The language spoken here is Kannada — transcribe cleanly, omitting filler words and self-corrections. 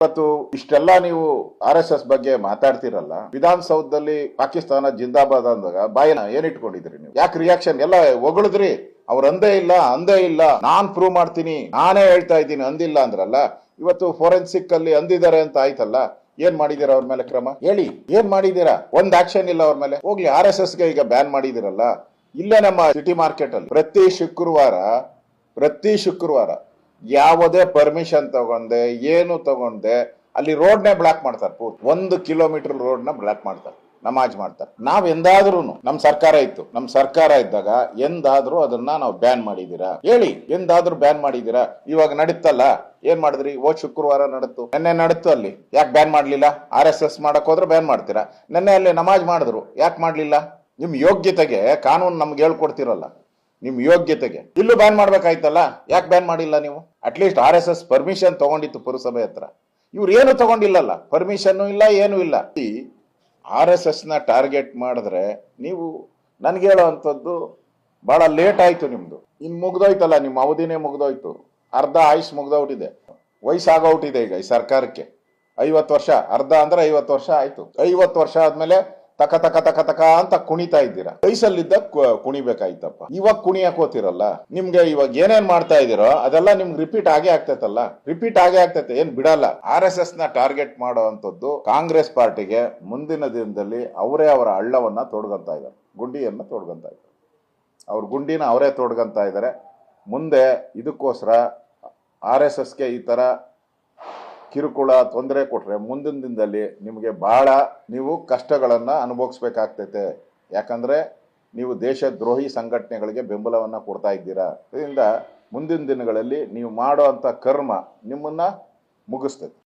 ಇವತ್ತು ಇಷ್ಟೆಲ್ಲ ನೀವು RSS ಬಗ್ಗೆ ಮಾತಾಡ್ತಿರಲ್ಲ, ವಿಧಾನಸೌಧದಲ್ಲಿ ಪಾಕಿಸ್ತಾನ ಜಿಂದಾಬಾದ್ ಅಂದಾಗ ಬಾಯಿನ ಏನಿಟ್ಕೊಂಡಿದ್ರಿ ನೀವು? ಯಾಕೆ ರಿಯಾಕ್ಷನ್? ಎಲ್ಲ ಹೊಗಳಿದ್ರಿ, ಅವ್ರು ಅಂದೇ ಇಲ್ಲ, ನಾನ್ ಪ್ರೂವ್ ಮಾಡ್ತೀನಿ, ನಾನೇ ಹೇಳ್ತಾ ಇದ್ದೀನಿ ಅಂದಿಲ್ಲ ಅಂದ್ರಲ್ಲ. ಇವತ್ತು ಫೋರೆನ್ಸಿಕ್ ಅಲ್ಲಿ ಅಂದಿದ್ದಾರೆ ಅಂತ ಆಯ್ತಲ್ಲ, ಏನ್ ಮಾಡಿದೀರಾ ಅವ್ರ ಮೇಲೆ ಕ್ರಮ ಹೇಳಿ? ಏನ್ ಮಾಡಿದೀರಾ? ಒಂದ್ ಆಕ್ಷನ್ ಇಲ್ಲ ಅವ್ರ ಮೇಲೆ. ಹೋಗ್ಲಿ, RSS ಗೆ ಈಗ ಬ್ಯಾನ್ ಮಾಡಿದಿರಲ್ಲ, ಇಲ್ಲೇ ನಮ್ಮ ಸಿಟಿ ಮಾರ್ಕೆಟ್ ಅಲ್ಲಿ ಪ್ರತಿ ಶುಕ್ರವಾರ ಯಾವುದೇ ಪರ್ಮಿಷನ್ ತಗೊಂಡೆ ಏನು ತಗೊಂಡೆ ಅಲ್ಲಿ ರೋಡ್ನೇ ಬ್ಲಾಕ್ ಮಾಡ್ತಾರೆ. 1 ಕಿಲೋಮೀಟರ್ ರೋಡ್ನ ಬ್ಲಾಕ್ ಮಾಡ್ತಾರೆ, ನಮಾಜ್ ಮಾಡ್ತಾರೆ. ನಾವ್ ಎಂದಾದ್ರೂ ನಮ್ಮ ಸರ್ಕಾರ ಇದ್ದಾಗ ಎಂದಾದ್ರೂ ಅದನ್ನ ನಾವು ಬ್ಯಾನ್ ಮಾಡಿದೀರಾ ಹೇಳಿ? ಎಂದಾದ್ರೂ ಬ್ಯಾನ್ ಮಾಡಿದೀರಾ? ಇವಾಗ ನಡೀತಲ್ಲ, ಏನ್ ಮಾಡಿದ್ರಿ? ಶುಕ್ರವಾರ ನಡೀತು, ನೆನ್ನೆ ನಡೀತು, ಅಲ್ಲಿ ಯಾಕೆ ಬ್ಯಾನ್ ಮಾಡ್ಲಿಲ್ಲ? RSS ಮಾಡಕ್ ಹೋದ್ರೆ ಬ್ಯಾನ್ ಮಾಡ್ತೀರಾ? ನೆನ್ನೆ ಅಲ್ಲಿ ನಮಾಜ್ ಮಾಡಿದ್ರು, ಯಾಕೆ ಮಾಡ್ಲಿಲ್ಲ? ನಿಮ್ ಯೋಗ್ಯತೆಗೆ ಕಾನೂನು ನಮ್ಗೆ ಹೇಳ್ಕೊಡ್ತಿರಲ್ಲ, ನಿಮ್ ಯೋಗ್ಯತೆಗೆ ಇಲ್ಲೂ ಬ್ಯಾನ್ ಮಾಡ್ಬೇಕಾಯ್ತಲ್ಲ, ಯಾಕೆ ಬ್ಯಾನ್ ಮಾಡಿಲ್ಲ ನೀವು? ಅಟ್ಲೀಸ್ಟ್ RSS ಪರ್ಮಿಷನ್ ತಗೊಂಡಿತ್ತು ಪುರಸಭೆ ಹತ್ರ, ಇವ್ರು ಏನು ತಗೊಂಡಿಲ್ಲಲ್ಲ, ಪರ್ಮಿಷನ್ ಇಲ್ಲ, ಏನು ಇಲ್ಲ. RSS ನ ಟಾರ್ಗೆಟ್ ಮಾಡಿದ್ರೆ ನೀವು ನನ್ಗೆ ಹೇಳೋವಂಥದ್ದು ಬಹಳ ಲೇಟ್ ಆಯ್ತು. ನಿಮ್ದು ಇನ್ ಮುಗ್ದೋಯ್ತಲ್ಲ, ನಿಮ್ಮ ಅವಧಿನೇ ಮುಗ್ದೋಯ್ತು, ಅರ್ಧ ಆಯುಷ್ ಮುಗ್ದೋಗ್ಬಿಟ್ಟಿದೆ, ವಯಸ್ಸಾಗೋಗ್ಬಿಟ್ಟಿದೆ ಈಗ ಈ ಸರ್ಕಾರಕ್ಕೆ. 50 ವರ್ಷ, ಅರ್ಧ ಅಂದ್ರೆ 50 ವರ್ಷ ಆಯ್ತು. 50 ವರ್ಷ ಆದ್ಮೇಲೆ ತಕ ತಕ ತಕ ತಕ ಅಂತ ಕುಣಿತಾ ಇದ್ದೀರಾ. ವಯಸ್ಸಲ್ಲಿದ್ದ ಕುಣಿಬೇಕಾಯ್ತಪ್ಪ, ಇವಾಗ ಕುಣಿಯಕ್ ಹೋತಿರಲ್ಲ. ನಿಮ್ಗೆ ಇವಾಗ ಏನೇನ್ ಮಾಡ್ತಾ ಇದೀರೋ ಅದೆಲ್ಲ ನಿಮ್ಗೆ ರಿಪೀಟ್ ಆಗೇ ಆಗ್ತೈತೆ, ಏನ್ ಬಿಡಲ್ಲ. RSS ನ ಟಾರ್ಗೆಟ್ ಮಾಡೋ ಅಂತದ್ದು ಕಾಂಗ್ರೆಸ್ ಪಾರ್ಟಿಗೆ ಮುಂದಿನ ದಿನದಲ್ಲಿ ಅವರೇ ಅವರ ಹಳ್ಳವನ್ನ ತೋಡ್ಕೊಂತ ಇದ್ದಾರೆ, ಗುಂಡಿಯನ್ನ ತೋಡ್ಕೊಂತ ಇದ್ದಾರೆ. ಅವ್ರ ಗುಂಡಿನ ಅವರೇ ತೋಡ್ಕೊಂತ ಇದ್ದಾರೆ. ಮುಂದೆ ಇದಕ್ಕೋಸ್ಕರ RSS ಗೆ ಈ ತರ ಕಿರುಕುಳ ತೊಂದರೆ ಕೊಟ್ರೆ ಮುಂದಿನ ದಿನದಲ್ಲಿ ನಿಮಗೆ ಬಹಳ ನೀವು ಕಷ್ಟಗಳನ್ನ ಅನುಭವಿಸ್ಬೇಕಾಗ್ತೈತೆ. ಯಾಕಂದ್ರೆ ನೀವು ದೇಶದ್ರೋಹಿ ಸಂಘಟನೆಗಳಿಗೆ ಬೆಂಬಲವನ್ನ ಕೊಡ್ತಾ ಇದ್ದೀರಾ. ಇದರಿಂದ ಮುಂದಿನ ದಿನಗಳಲ್ಲಿ ನೀವು ಮಾಡೋ ಅಂತ ಕರ್ಮ ನಿಮ್ಮನ್ನ ಮುಗಿಸ್ತೈತೆ.